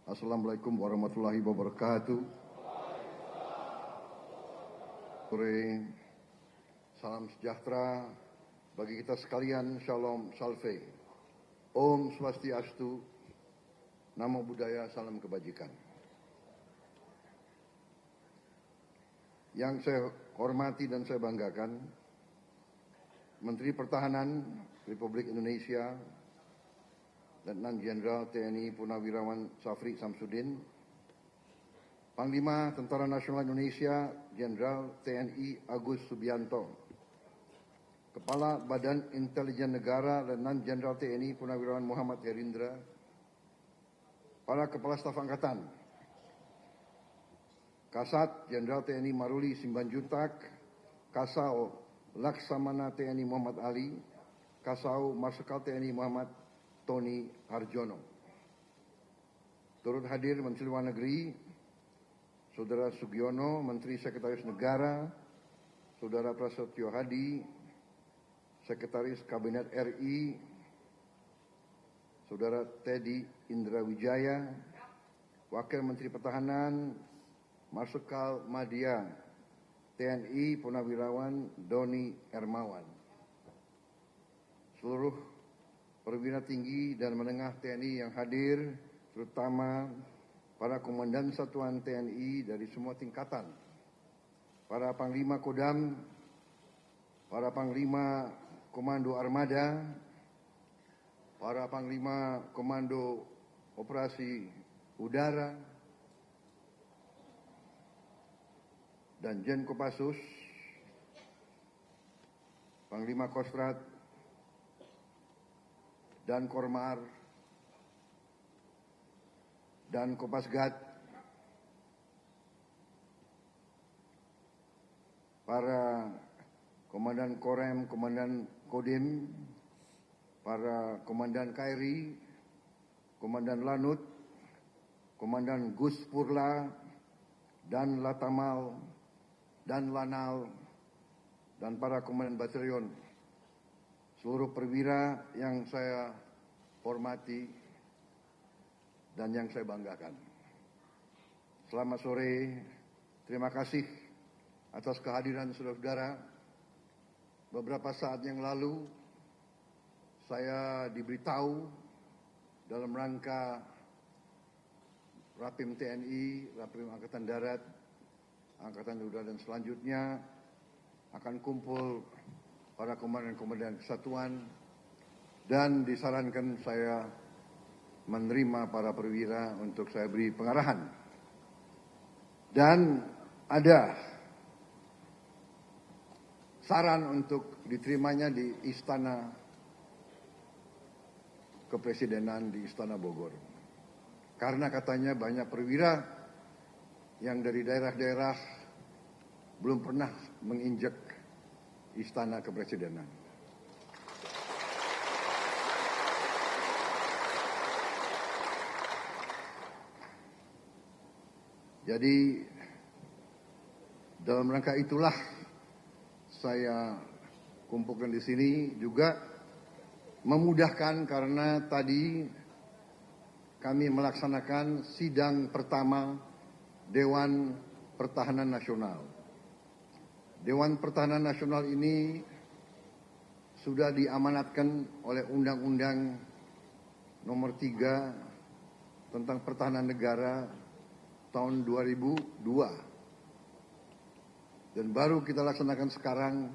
Assalamualaikum warahmatullahi wabarakatuh. Sore, salam sejahtera bagi kita sekalian, Shalom Salve. Om Swastiastu, Namo Buddhaya, salam kebajikan. Yang saya hormati dan saya banggakan, Menteri Pertahanan Republik Indonesia, Letnan Jenderal TNI Purnawirawan Safri Samsudin, Panglima Tentara Nasional Indonesia Jenderal TNI Agus Subianto, Kepala Badan Intelijen Negara Letnan Jenderal TNI Purnawirawan Muhammad Herindra, para Kepala Staf Angkatan, Kasat Jenderal TNI Maruli Simbanjuntak, Kasau Laksamana TNI Muhammad Ali, Kasau Marsikal TNI Muhammad Tony Harjono. Turut hadir Menteri Luar Negeri, Saudara Sugiono, Menteri Sekretaris Negara, Saudara Prasetyo Hadi, Sekretaris Kabinet RI, Saudara Teddy Indra Wijaya, Wakil Menteri Pertahanan, Marsikal Madya TNI Purnawirawan Doni Hermawan, seluruh perwira tinggi dan menengah TNI yang hadir, terutama para komandan satuan TNI dari semua tingkatan, para panglima Kodam, para panglima Komando Armada, para panglima Komando Operasi Udara, dan Jen Kopassus, Panglima Kostrat, dan Kormar, dan Kopasgat, para Komandan Korem, Komandan Kodim, para Komandan KRI, Komandan Lanut, Komandan Gus Purla, dan Latamal, dan Lanal, dan para Komandan Batalion, seluruh perwira yang saya hormati dan yang saya banggakan. Selamat sore, terima kasih atas kehadiran saudara-saudara. Beberapa saat yang lalu saya diberitahu dalam rangka Rapim TNI, Rapim Angkatan Darat, Angkatan Udara dan selanjutnya akan kumpul para komandan-komandan kesatuan, dan disarankan saya menerima para perwira untuk saya beri pengarahan. Dan ada saran untuk diterimanya di Istana Kepresidenan di Istana Bogor. Karena katanya banyak perwira yang dari daerah-daerah belum pernah menginjak Istana Kepresidenan. Jadi dalam rangka itulah saya kumpulkan di sini, juga memudahkan karena tadi kami melaksanakan sidang pertama Dewan Pertahanan Nasional. Dewan Pertahanan Nasional ini sudah diamanatkan oleh Undang-Undang Nomor 3 tentang Pertahanan Negara tahun 2002. Dan baru kita laksanakan sekarang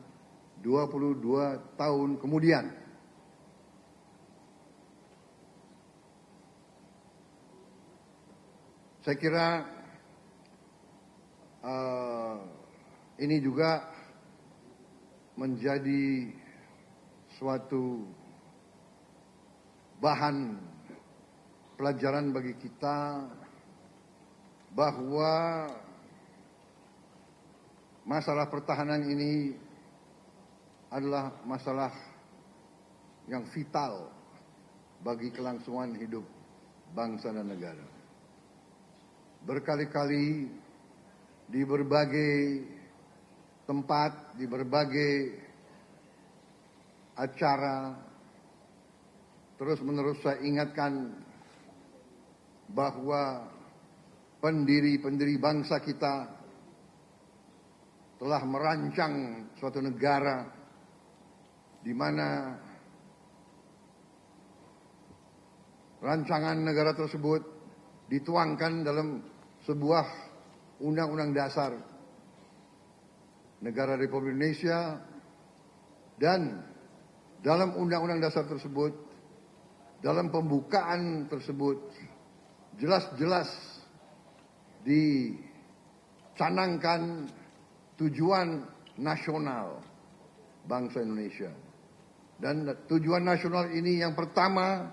22 tahun kemudian. Saya kira ini juga menjadi suatu bahan pelajaran bagi kita bahwa masalah pertahanan ini adalah masalah yang vital bagi kelangsungan hidup bangsa dan negara. Berkali-kali di berbagai tempat, di berbagai acara, terus-menerus saya ingatkan bahwa pendiri-pendiri bangsa kita telah merancang suatu negara di mana rancangan negara tersebut dituangkan dalam sebuah undang-undang dasar negara Republik Indonesia, dan dalam undang-undang dasar tersebut, dalam pembukaan tersebut, jelas-jelas dicanangkan tujuan nasional bangsa Indonesia. Dan tujuan nasional ini yang pertama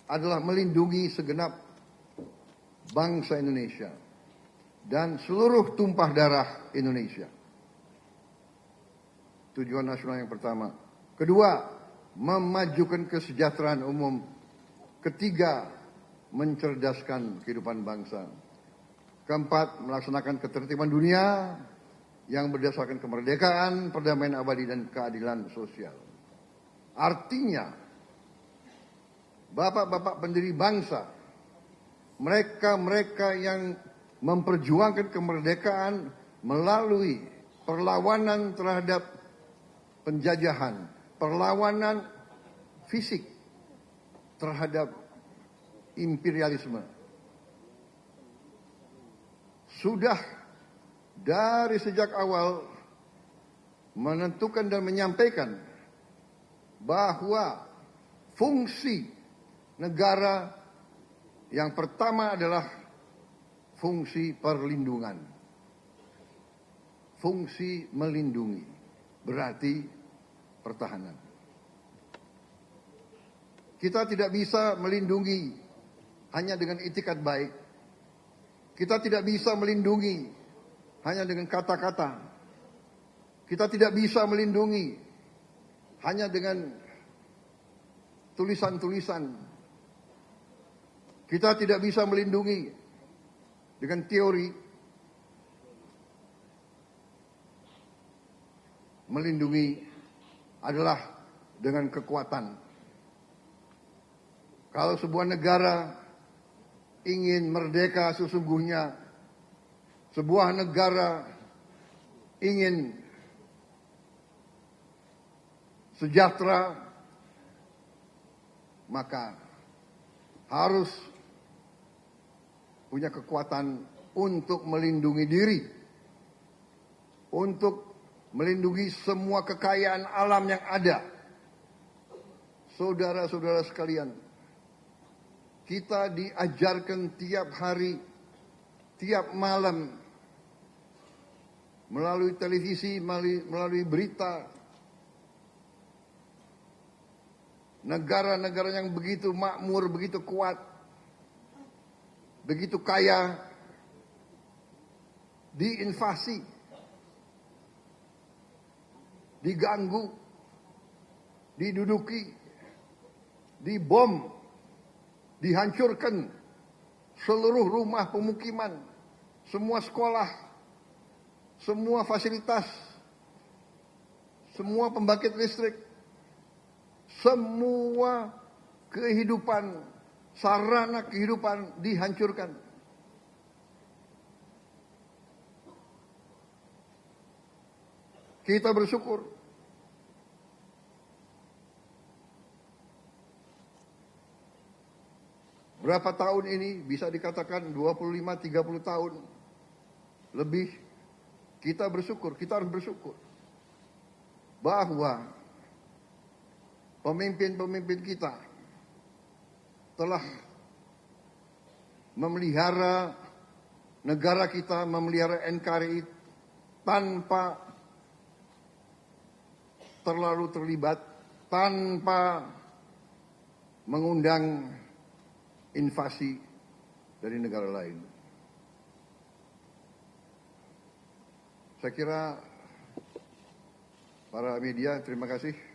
adalah melindungi segenap bangsa Indonesia dan seluruh tumpah darah Indonesia. Tujuan nasional yang pertama. Kedua, memajukan kesejahteraan umum. Ketiga, mencerdaskan kehidupan bangsa. Keempat, melaksanakan ketertiban dunia yang berdasarkan kemerdekaan, perdamaian abadi, dan keadilan sosial. Artinya, bapak-bapak pendiri bangsa, mereka-mereka yang memperjuangkan kemerdekaan melalui perlawanan terhadap penjajahan, perlawanan fisik terhadap imperialisme, sudah dari sejak awal menentukan dan menyampaikan bahwa fungsi negara yang pertama adalah fungsi perlindungan. Fungsi melindungi berarti pertahanan. Kita tidak bisa melindungi hanya dengan itikat baik. Kita tidak bisa melindungi hanya dengan kata-kata. Kita tidak bisa melindungi hanya dengan tulisan-tulisan. Kita tidak bisa melindungi dengan teori. Melindungi adalah dengan kekuatan. Kalau sebuah negara ingin merdeka sesungguhnya, sebuah negara ingin sejahtera, maka harus punya kekuatan untuk melindungi diri, untuk melindungi semua kekayaan alam yang ada. Saudara-saudara sekalian, kita diajarkan tiap hari, tiap malam, melalui televisi, melalui berita, negara-negara yang begitu makmur, begitu kuat, begitu kaya, diinvasi, diganggu, diduduki, dibom, dihancurkan seluruh rumah pemukiman, semua sekolah, semua fasilitas, semua pembangkit listrik, semua kehidupan, sarana kehidupan dihancurkan. Kita bersyukur berapa tahun ini, bisa dikatakan 25-30 tahun lebih, kita bersyukur, kita harus bersyukur bahwa pemimpin-pemimpin kita telah memelihara negara kita, memelihara NKRI tanpa terlalu terlibat, tanpa mengundang invasi dari negara lain. Saya kira para media, terima kasih.